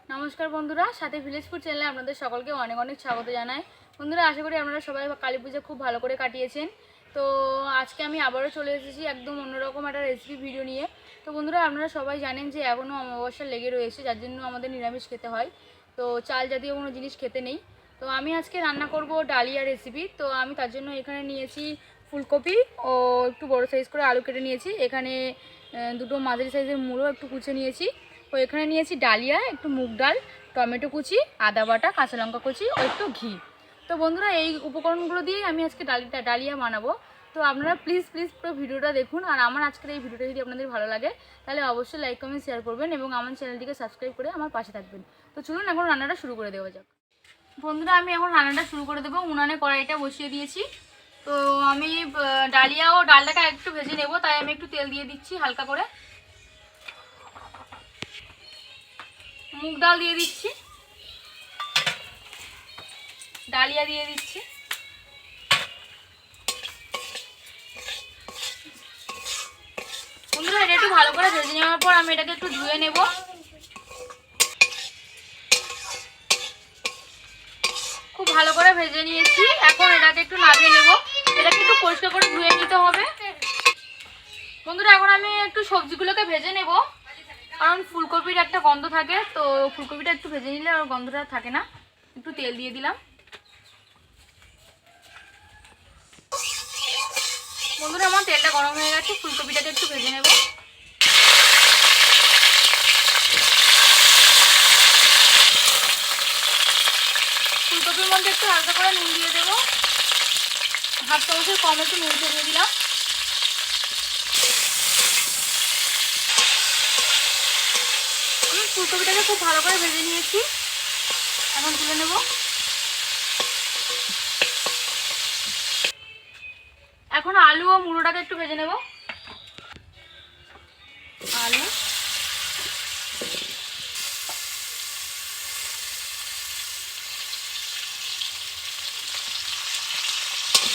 নমস্কার বন্ধুরা, সাথে ভিলেজ ফুড চ্যানেলে আপনাদের সকলকে অনেক অনেক স্বাগত জানাই। বন্ধুরা, আশা করি আপনারা সবাই কালী পুজো খুব ভালো করে কাটিয়েছেন। তো আজকে আমি আবারও চলে এসেছি একদম অন্যরকম একটা রেসিপি ভিডিও নিয়ে। তো বন্ধুরা, আপনারা সবাই জানেন যে এখনও অমাবস্যা লেগে রয়েছে, যার জন্য আমাদের নিরামিষ খেতে হয়। তো চাল জাতীয় কোনো জিনিস খেতে নেই। তো আমি আজকে রান্না করব ডালিয়া রেসিপি। তো আমি তার জন্য এখানে নিয়েছি ফুলকপি ও একটু বড় সাইজ করে আলু কেটে নিয়েছি। এখানে দুটো মাঝারি সাইজের মূলো একটু কুচে নিয়েছি। ও এখানে নিয়েছি ডালিয়া, একটু মুগ ডাল, টমেটো কুচি, আদা বাটা, কাঁচা লঙ্কা কুচি ও একটু ঘি। তো বন্ধুরা, এই উপকরণগুলো দিয়েই আমি আজকে ডালিয়া বানাবো। তো আপনারা প্লিজ পুরো ভিডিওটা দেখুন। আর আমার আজকের এই ভিডিওটা যদি আপনাদের ভালো লাগে তাহলে অবশ্যই লাইক কমেন্ট শেয়ার করবেন এবং আমার চ্যানেলটিকে সাবস্ক্রাইব করে আমার পাশে থাকবেন। তো চলুন এখন রান্নাটা শুরু করে দেওয়া যাক। বন্ধুরা, আমি এখন রান্নাটা শুরু করে দেবো। উনানে কড়াইটা বসিয়ে দিয়েছি। তো আমি ডালিয়া ও ডালটাকে একটু ভেজে নেব, তাই আমি একটু তেল দিয়ে দিচ্ছি হালকা করে। মুগ ডাল দিয়ে দিচ্ছি, ডালিয়া দিয়ে দিচ্ছি। বন্ধুরা, এটা একটু ভালো করে ভেজে নেওয়ার পর আমি এটাকে একটু ধুয়ে নেব। খুব ভালো করে ভেজে নিয়েছি। এখন এটাকে একটু নামিয়ে নেব। এটাকে একটু পরিষ্কার করে ধুয়ে নিতে হবে। বন্ধুরা, এখন আমি একটু সবজিগুলোকে ভেজে নেব, কারণ ফুলকপির একটা গন্ধ থাকে। তো ফুলকপিটা একটু ভেজে নিলে ওর গন্ধটা থাকে না। একটু তেল দিয়ে দিলাম। বন্ধুরা, আমার তেলটা গরম হয়ে গেছে, ফুলকপিটাকে একটু ভেজে নেব। ফুলকপির মধ্যে একটু হালকা করে নুন দিয়ে দেবো। হাফ চামচের কম একটু নুন দিয়ে দিলাম। আমি ফুলকপিটাকে খুব ভালো করে ভেজে নিয়েছি। এখন তুলে নেব। এখন আলু ও মুড়োটাকে একটু ভেজে নেব। আলু,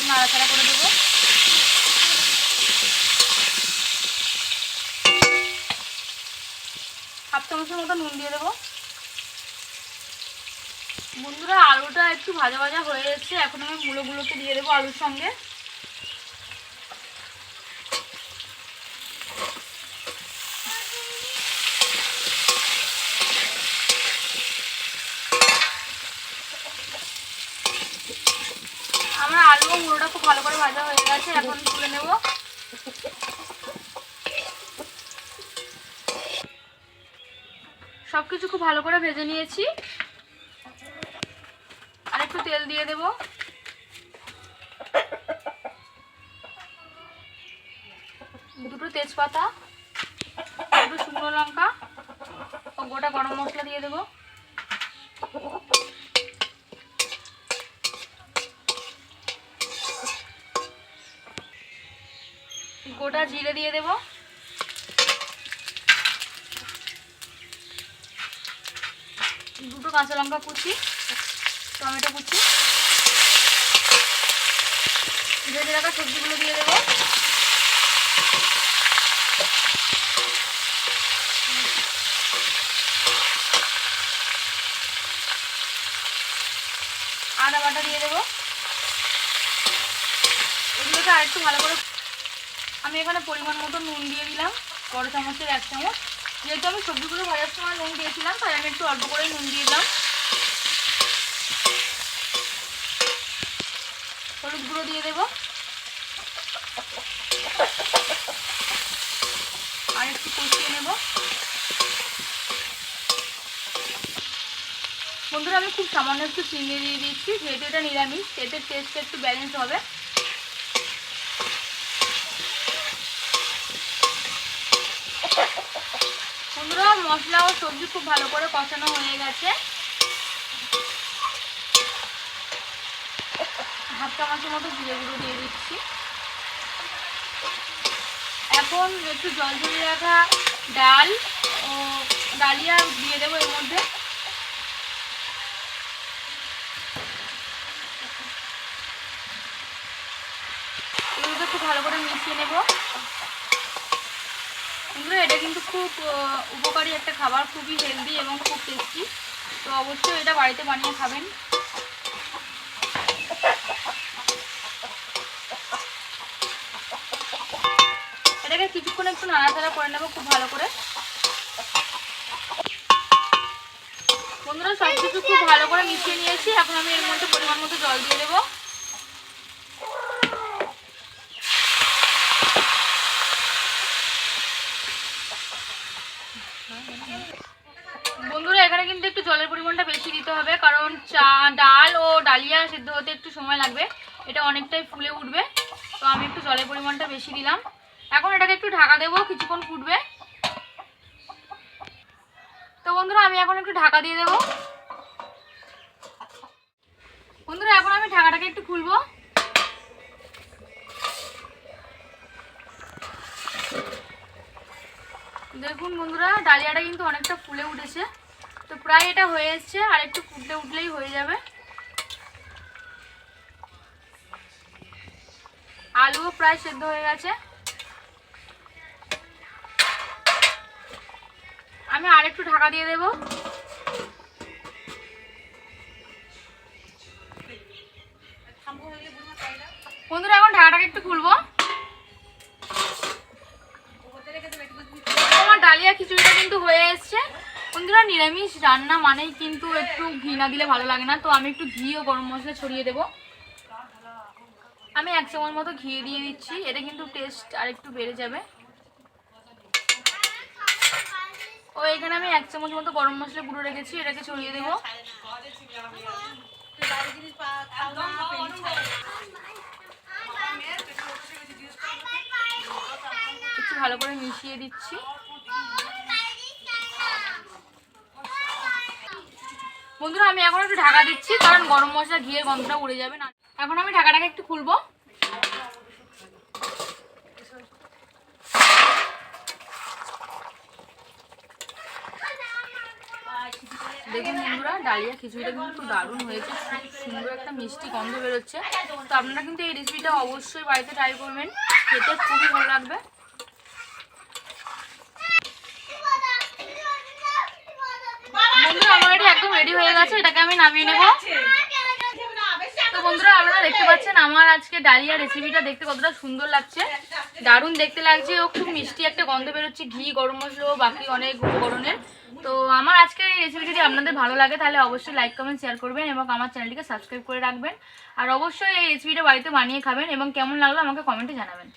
নাড়াচাড়া করে দেবো। হাফ চামচের মতো নুন দিয়ে দেবো। বন্ধুরা, আলুটা একটু ভাজা ভাজা হয়ে যাচ্ছে। এখন আমি মূলোগুলোকে দিয়ে দেবো আলুর সঙ্গে। আমার আলু ও মুড়োটা খুব ভালো করে ভাজা হয়ে গেছে। এখন তুলে নেব। সবকিছু খুব ভালো করে ভেজে নিয়েছি। আর একটু তেল দিয়ে দেব। দুটো তেজপাতা, দুটো শুকনো লঙ্কা ও গোটা গরম মশলা দিয়ে দেব। গোটা জিরে দিয়ে দেব। দুটো কাঁচা লঙ্কা কুচি, টমেটো কুচি, ভেজে রাখা সবজিগুলো দিয়ে দেবো। আদা বাটা দিয়ে দেবো। এগুলোকে আরেকটু ভালো করে আমি এখানে পরিমাণ মতো নুন দিয়ে দিলাম, বড় চামচের 1 চামচ। যেহেতু আমি সবজিগুলো ভাজার সময় নুন দিয়েছিলাম, তাই আমি একটু অল্প করেই নুন দিয়ে দিলাম। হলুদ গুঁড়ো দিয়ে দেবো। আর একটু কষিয়ে নেব। বন্ধুরা, আমি খুব সামান্য একটু চিনি দিয়ে দিচ্ছি, যেহেতু এটা নিরামিষ, এতে টেস্টটা একটু ব্যালেন্স হবে। বন্ধুরা, মশলা ও সবজি খুব ভালো করে কষানো হয়ে গেছে। হাফ চামচের মতো জিরে গুঁড়ো দিয়ে দিচ্ছি। এখন একটু জল ঝরিয়ে রাখা ডাল ও ডালিয়া দিয়ে দেবো এর মধ্যে। এগুলোকে খুব ভালো করে মিশিয়ে নেব। বন্ধুরা এটা কিন্তু খুব উপকারী একটা খাবার, খুবই হেলদি এবং খুব টেস্টি। তো অবশ্যই এটা বাড়িতে বানিয়ে খাবেন। এটাকে কিছুক্ষণ একটু নাড়াচাড়া করে নেবো খুব ভালো করে। বন্ধুরা সব কিছু খুব ভালো করে মিশিয়ে নিয়েছি। এখন আমি এর মধ্যে পরিমাণ মতো জল দিয়ে দেবো। বন্ধুরা এখানে কিন্তু একটু জলের পরিমাণটা বেশি দিতে হবে, কারণ ডাল ও ডালিয়া সিদ্ধ হতে একটু সময় লাগবে, এটা অনেকটাই ফুলে উঠবে। তো আমি একটু জলের পরিমাণটা বেশি দিলাম। এখন এটাকে একটু ঢাকা দেবো, কিছুক্ষণ ফুটবে। তো বন্ধুরা আমি এখন একটু ঢাকা দিয়ে দেবো। বন্ধুরা এখন আমি ঢাকাটাকে একটু খুলবো। দেখুন বন্ধুরা ডালিয়াটা কিন্তু অনেকটা ফুলে উঠেছে। তো প্রায় এটা হয়ে এসছে, আর একটু ফুটে উঠলেই হয়ে যাবে। আলুও প্রায় সেদ্ধ হয়ে গেছে। আমি আর একটু ঢাকা দিয়ে দেব। বন্ধুরা এখন ঢাকাটাকে একটু খুলবো। আমার ডালিয়া খিচুড়িটা কিন্তু হয়ে এসছে। বন্ধুরা নিরামিষ রান্না মানেই কিন্তু একটু ঘি না দিলে ভালো লাগে না, তো আমি একটু ঘি ও গরম মশলা ছড়িয়ে দেবো। আমি 1 চামচ মতো ঘি দিয়ে দিচ্ছি, এটা কিন্তু টেস্ট আর একটু বেড়ে যাবে। ও এখানে আমি 1 চামচ মতো গরম মশলা গুঁড়ো রেখেছি, এটাকে ছড়িয়ে দেবো। একটু ভালো করে মিশিয়ে দিচ্ছি। বন্ধুরা আমি এখন একটু ঢাকা দিচ্ছি, কারণ গরম মশলা ঘিয়ের গন্ধটা উড়ে যাবে না। এখন আমি ঢাকাটাকে একটু খুলবো। দেখুন বন্ধুরা ডালিয়া খিচুড়িটা কিন্তু খুব দারুণ হয়েছে, খুব সুন্দর একটা মিষ্টি গন্ধ বেরোচ্ছে। তো আপনারা কিন্তু এই রেসিপিটা অবশ্যই বাড়িতে ট্রাই করবেন, খেতে খুবই ভালো লাগবে। বন্ধুরা আমার এটা একদম রেডি হয়ে গেছে, এটাকে আমি নামিয়ে নেব। তো বন্ধুরা আপনারা দেখতে পাচ্ছেন আমার আজকে ডালিয়া রেসিপিটা দেখতে কতটা সুন্দর লাগছে, দারুণ দেখতে লাগছে ও খুব মিষ্টি একটা গন্ধ বেরোচ্ছে ঘি, গরম মশলা ও বাকি অনেক উপকরণের। তো আমার আজকের এই রেসিপি যদি আপনাদের ভালো লাগে তাহলে অবশ্যই লাইক কমেন্ট শেয়ার করবেন এবং আমার চ্যানেলটিকে সাবস্ক্রাইব করে রাখবেন। আর অবশ্যই এই রেসিপিটা বাড়িতে বানিয়ে খাবেন এবং কেমন লাগলো আমাকে কমেন্টে জানাবেন।